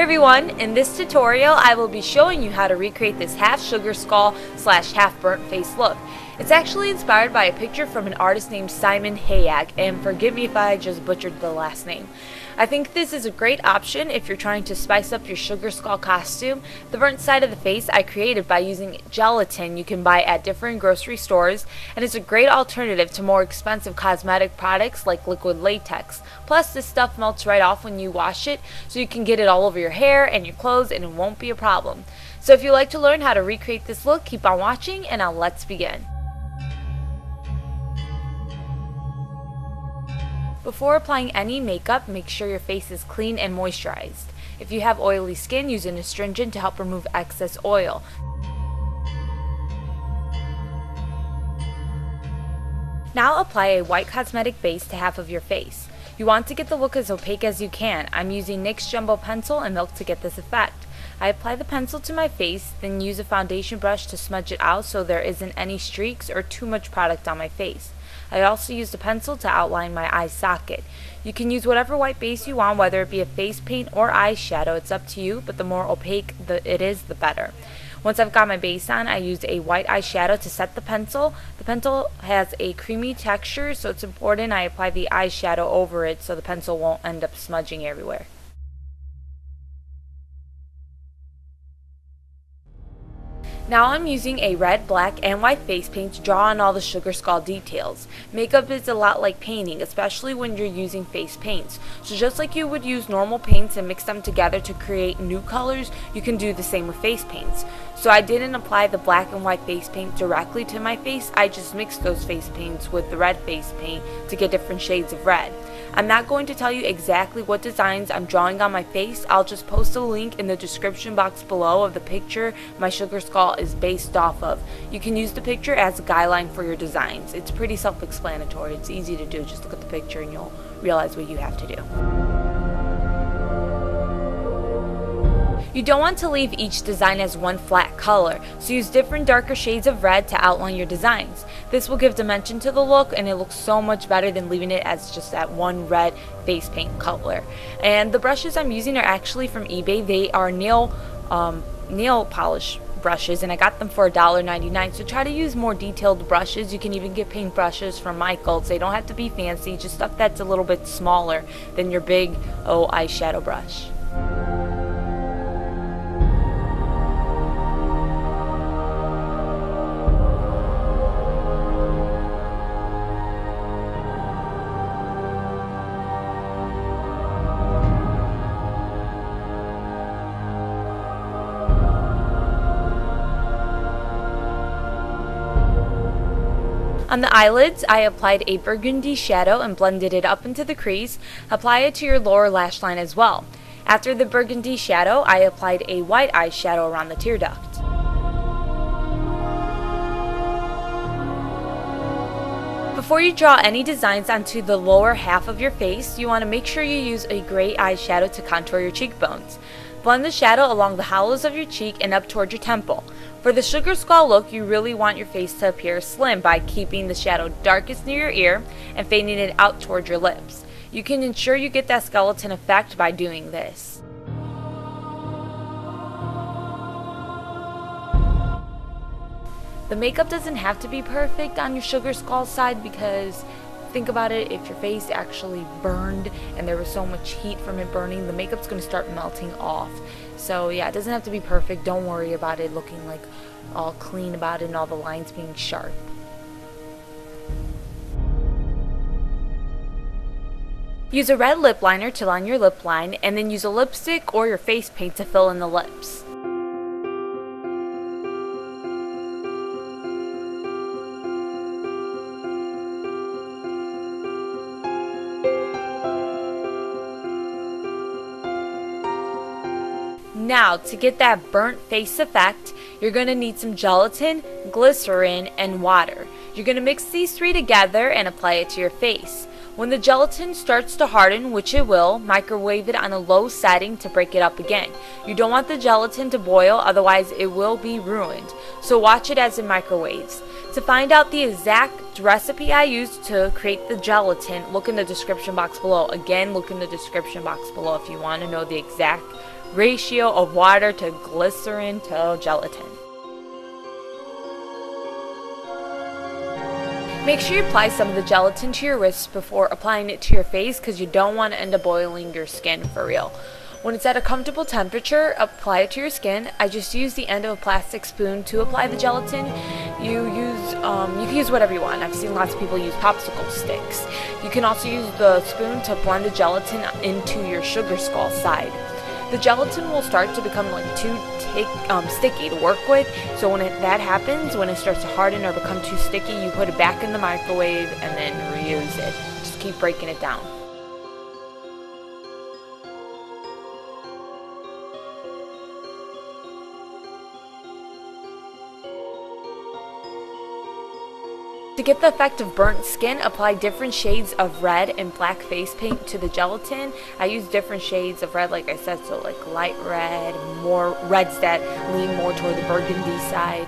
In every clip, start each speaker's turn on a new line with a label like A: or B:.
A: everyone, in this tutorial I will be showing you how to recreate this half sugar skull slash half burnt face look. It's actually inspired by a picture from an artist named Simon Hayek, and forgive me if I just butchered the last name. I think this is a great option if you're trying to spice up your sugar skull costume. The burnt side of the face I created by using gelatin you can buy at different grocery stores, and it's a great alternative to more expensive cosmetic products like liquid latex. Plus, this stuff melts right off when you wash it, so you can get it all over your hair and your clothes and it won't be a problem. So if you'd like to learn how to recreate this look, keep on watching and now let's begin. Before applying any makeup, make sure your face is clean and moisturized. If you have oily skin, use an astringent to help remove excess oil. Now apply a white cosmetic base to half of your face. You want to get the look as opaque as you can. I'm using NYX Jumbo Pencil and Milk to get this effect. I apply the pencil to my face, then use a foundation brush to smudge it out so there isn't any streaks or too much product on my face. I also used a pencil to outline my eye socket. You can use whatever white base you want, whether it be a face paint or eyeshadow, it's up to you, but the more opaque it is, the better. Once I've got my base on, I used a white eyeshadow to set the pencil. The pencil has a creamy texture, so it's important I apply the eyeshadow over it so the pencil won't end up smudging everywhere. Now I'm using a red, black, and white face paint to draw on all the sugar skull details. Makeup is a lot like painting, especially when you're using face paints. So just like you would use normal paints and mix them together to create new colors, you can do the same with face paints. So I didn't apply the black and white face paint directly to my face, I just mixed those face paints with the red face paint to get different shades of red. I'm not going to tell you exactly what designs I'm drawing on my face. I'll just post a link in the description box below of the picture my sugar skull is based off of. You can use the picture as a guideline for your designs. It's pretty self-explanatory. It's easy to do. Just look at the picture and you'll realize what you have to do. You don't want to leave each design as one flat color, so use different darker shades of red to outline your designs. This will give dimension to the look and it looks so much better than leaving it as just that one red face paint color. And the brushes I'm using are actually from eBay. They are nail polish brushes and I got them for $1.99, so try to use more detailed brushes. You can even get paint brushes from Michaels. They don't have to be fancy, just stuff that's a little bit smaller than your big eyeshadow brush. On the eyelids, I applied a burgundy shadow and blended it up into the crease. Apply it to your lower lash line as well. After the burgundy shadow, I applied a white eyeshadow around the tear duct. Before you draw any designs onto the lower half of your face, you want to make sure you use a gray eyeshadow to contour your cheekbones. Blend the shadow along the hollows of your cheek and up toward your temple. For the sugar skull look, you really want your face to appear slim by keeping the shadow darkest near your ear and fading it out toward your lips. You can ensure you get that skeleton effect by doing this. The makeup doesn't have to be perfect on your sugar skull side because think about it, if your face actually burned and there was so much heat from it burning, the makeup's going to start melting off. So yeah, it doesn't have to be perfect. Don't worry about it looking like all clean about it and all the lines being sharp. Use a red lip liner to line your lip line and then use a lipstick or your face paint to fill in the lips. Now, to get that burnt face effect, you're going to need some gelatin, glycerin, and water. You're going to mix these three together and apply it to your face. When the gelatin starts to harden, which it will, microwave it on a low setting to break it up again. You don't want the gelatin to boil, otherwise it will be ruined. So watch it as it microwaves. To find out the exact recipe I used to create the gelatin, look in the description box below. Again, look in the description box below if you want to know the exact ratio of water to glycerin to gelatin. Make sure you apply some of the gelatin to your wrists before applying it to your face, because you don't want to end up oiling your skin for real. When it's at a comfortable temperature, apply it to your skin. I just use the end of a plastic spoon to apply the gelatin. You can use whatever you want. I've seen lots of people use popsicle sticks. You can also use the spoon to blend the gelatin into your sugar skull side. The gelatin will start to become like too sticky to work with, so when that happens, when it starts to harden or become too sticky, you put it back in the microwave and then reuse it. Just keep breaking it down. To get the effect of burnt skin, apply different shades of red and black face paint to the gelatin. I use different shades of red, like I said, so like light red, more reds that lean more toward the burgundy side.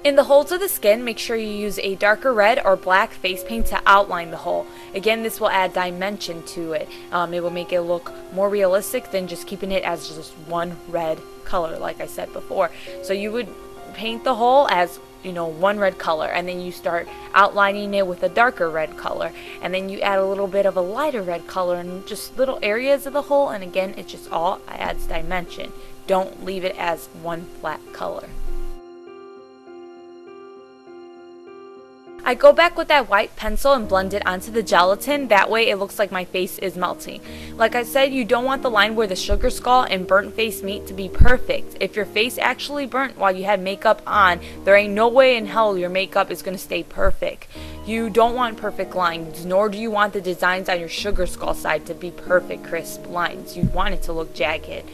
A: In the holes of the skin, make sure you use a darker red or black face paint to outline the hole. Again, this will add dimension to it. It will make it look more realistic than just keeping it as just one red color, like I said before. So you would paint the hole as, you know, one red color, and then you start outlining it with a darker red color, and then you add a little bit of a lighter red color in just little areas of the hole, and again, it just all adds dimension. Don't leave it as one flat color. I go back with that white pencil and blend it onto the gelatin. That way it looks like my face is melting. Like I said, you don't want the line where the sugar skull and burnt face meet to be perfect. If your face actually burnt while you had makeup on, there ain't no way in hell your makeup is going to stay perfect. You don't want perfect lines, nor do you want the designs on your sugar skull side to be perfect, crisp lines. You want it to look jagged.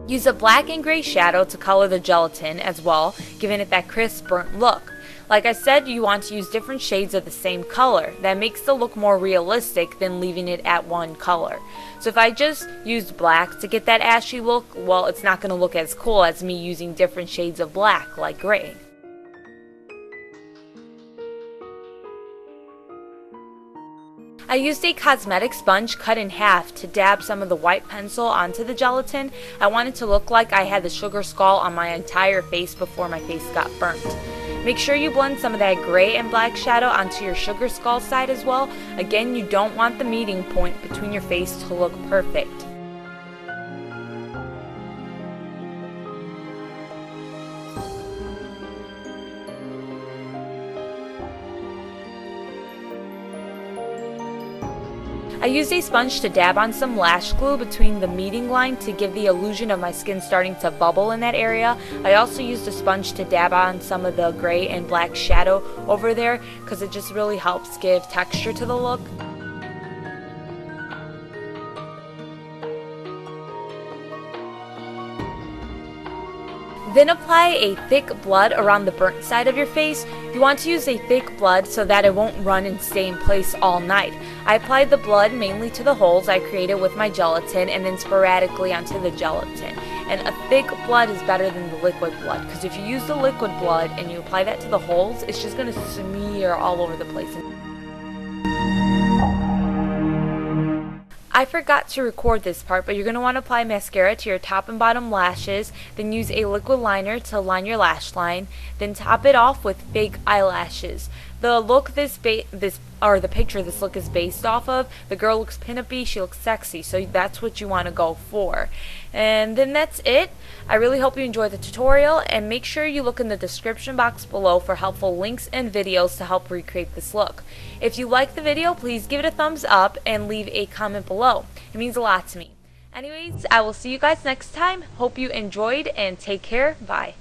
A: Use a black and gray shadow to color the gelatin as well, giving it that crisp, burnt look. Like I said, you want to use different shades of the same color. That makes the look more realistic than leaving it at one color. So if I just used black to get that ashy look, well, it's not going to look as cool as me using different shades of black, like gray. I used a cosmetic sponge cut in half to dab some of the white pencil onto the gelatin. I wanted to look like I had the sugar skull on my entire face before my face got burnt. Make sure you blend some of that gray and black shadow onto your sugar skull side as well. Again, you don't want the meeting point between your face to look perfect. I used a sponge to dab on some lash glue between the meeting line to give the illusion of my skin starting to bubble in that area. I also used a sponge to dab on some of the gray and black shadow over there because it just really helps give texture to the look. Then apply a thick blood around the burnt side of your face. You want to use a thick blood so that it won't run and stay in place all night. I applied the blood mainly to the holes I created with my gelatin and then sporadically onto the gelatin. And a thick blood is better than the liquid blood, because if you use the liquid blood and you apply that to the holes, it's just going to smear all over the place. I forgot to record this part, but you're going to want to apply mascara to your top and bottom lashes, then use a liquid liner to line your lash line, then top it off with fake eyelashes. The look the picture this look is based off of, the girl looks pin-uppy, she looks sexy, so that's what you want to go for. And then that's it. I really hope you enjoyed the tutorial, and make sure you look in the description box below for helpful links and videos to help recreate this look. If you like the video, please give it a thumbs up and leave a comment below. It means a lot to me. Anyways, I will see you guys next time. Hope you enjoyed, and take care. Bye.